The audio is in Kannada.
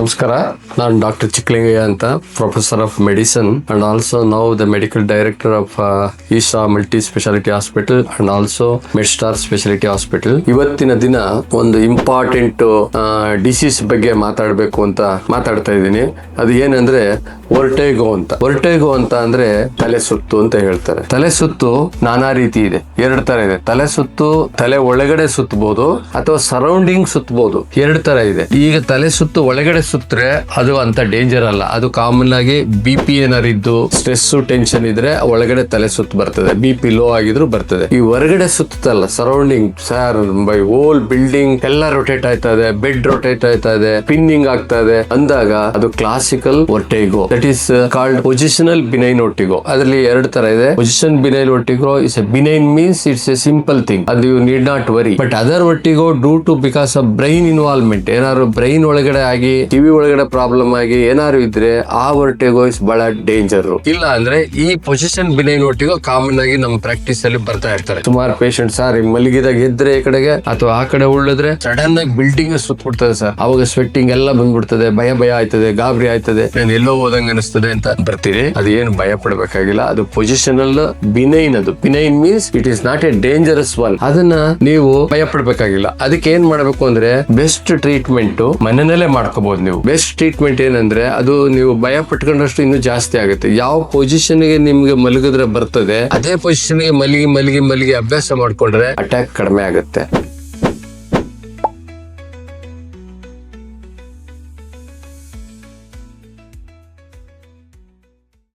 ನಮಸ್ಕಾರ, ನಾನು ಡಾಕ್ಟರ್ ಚಿಕ್ಕಲಿಂಗಯ್ಯ ಅಂತ, professor of medicine and also now the medical director of Isha multi speciality hospital and also Medstar speciality hospital. ಇವತ್ತಿನ ದಿನ ಒಂದು ಇಂಪಾರ್ಟೆಂಟ್ ಡಿಸೀಸ್ ಬಗ್ಗೆ ಮಾತಾಡಬೇಕು ಅಂತ ಮಾತಾಡ್ತಾ ಇದ್ದೀನಿ. ಅದು ಏನಂದ್ರೆ ವರ್ಟೈಗೋ ಅಂತ. ವರ್ಟೈಗೋ ಅಂತ ಅಂದ್ರೆ ತಲೆ ಸುತ್ತು ಅಂತ ಹೇಳ್ತಾರೆ. ತಲೆ ಸುತ್ತು ನಾನಾ ರೀತಿ ಇದೆ, ಎರಡು ತರ ಇದೆ. ತಲೆ ಸುತ್ತು ತಲೆ ಒಳಗಡೆ ಸುತ್ತಬಹುದು ಅಥವಾ ಸರೌಂಡಿಂಗ್ ಸುತ್ತಬಹುದು, ಎರಡು ತರ ಇದೆ. ಈಗ ತಲೆ ಸುತ್ತು ಒಳಗಡೆ ಸುತ್ತರೆ ಅದು ಅಂತ ಡೇಂಜರ್ ಅಲ್ಲ. ಅದು ಕಾಮನ್ ಆಗಿ BP ಏನಾರು ಇದ್ದು ಸ್ಟ್ರೆಸ್ ಟೆನ್ಷನ್ ಇದ್ರೆ ಒಳಗಡೆ ತಲೆ ಸುತ್ತು ಬರ್ತದೆ, BP ಲೋ ಆಗಿದ್ರು ಬರ್ತದೆ. ಈ ಹೊರಗಡೆ ಸುತ್ತಲ್ಲ, surrounding sir by whole building ಎಲ್ಲ ರೊಟೇಟ್ ಆಯ್ತಾ ಇದೆ, ಬೆಡ್ ರೊಟೇಟ್ ಆಯ್ತಾ ಇದೆ, ಪಿನ್ನಿಂಗ್ ಆಗ್ತಾ ಇದೆ ಅಂದಾಗ ಅದು classical vertigo. That is called positional benign vertigo. ಅದರಲ್ಲಿ ಎರಡು ತರ ಇದೆ. Position benign vertigo is a benign means it's a simple thing, ಅದು you need not worry. But other vertigo due to because of brain involvement, ಏನಾದ್ರು ಬ್ರೈನ್ ಒಳಗಡೆ ಆಗಿ ಕಿವಿ ಒಳಗಡೆ ಪ್ರಾಬ್ಲಮ್ ಆಗಿ ಏನಾದ್ರು ಇದ್ರೆ ಆ ವರ್ಟಿಗೋ ಇಸ್ ಬಹಳ ಡೇಂಜರ್. ಇಲ್ಲ ಅಂದ್ರೆ ಈ ಪೊಸಿಷನ್ ಬಿನೈನ್ ವರ್ಟಿಗೋ ಕಾಮನ್ ಆಗಿ ನಮ್ಮ ಪ್ರಾಕ್ಟೀಸ್ ಅಲ್ಲಿ ಬರ್ತಾ ಇರ್ತಾರೆ. ಸುಮಾರು ಪೇಷಂಟ್ ಸರ್ ಮಲಗಿದಾಗ ಎದ್ರೆ ಈ ಕಡೆಗೆ ಅಥವಾ ಆ ಕಡೆ ಉಳಿದ್ರೆ ಸಡನ್ ಆಗಿ ಬಿಲ್ಡಿಂಗ್ ಸುತ್ತಬಿಡ್ತದೆ ಸರ್. ಅವಾಗ ಸ್ವೆಟ್ಟಿಂಗ್ ಎಲ್ಲ ಬಂದ್ಬಿಡ್ತದೆ, ಭಯ ಆಯ್ತದೆ, ಗಾಬರಿ ಆಯ್ತದೆ, ನಾನು ಎಲ್ಲೋ ಹೋದಂಗ ಅನಿಸ್ತದೆ ಅಂತ ಬರ್ತೀರಿ. ಅದು ಏನು ಭಯ ಪಡಬೇಕಾಗಿಲ್ಲ. ಅದು ಪೊಸಿಷನಲ್ ಬಿನೈನ್. ಅದು benign means it is not A dangerous one. ಅದನ್ನ ನೀವು ಭಯ ಪಡಬೇಕಾಗಿಲ್ಲ. ಅದಕ್ಕೆ ಏನ್ ಮಾಡಬೇಕು ಅಂದ್ರೆ ಬೆಸ್ಟ್ ಟ್ರೀಟ್ಮೆಂಟ್ ಮನೆಯಲ್ಲೇ ಮಾಡ್ಕೋಬಹುದು ನೀವು. ಬೆಸ್ಟ್ ಟ್ರೀಟ್ಮೆಂಟ್ ಏನಂದ್ರೆ ಅದು ನೀವು ಭಯ ಪಟ್ಕೊಂಡಷ್ಟು ಇನ್ನೂ ಜಾಸ್ತಿ ಆಗುತ್ತೆ. ಯಾವ ಪೊಸಿಷನ್ ಗೆ ನಿಮ್ಗೆ ಮಲಗಿದ್ರೆ ಬರ್ತದೆ ಅದೇ ಪೊಸಿಷನ್ ಗೆ ಮಲಗಿ ಅಭ್ಯಾಸ ಮಾಡ್ಕೊಂಡ್ರೆ ಅಟ್ಯಾಕ್ ಕಡಿಮೆ ಆಗುತ್ತೆ.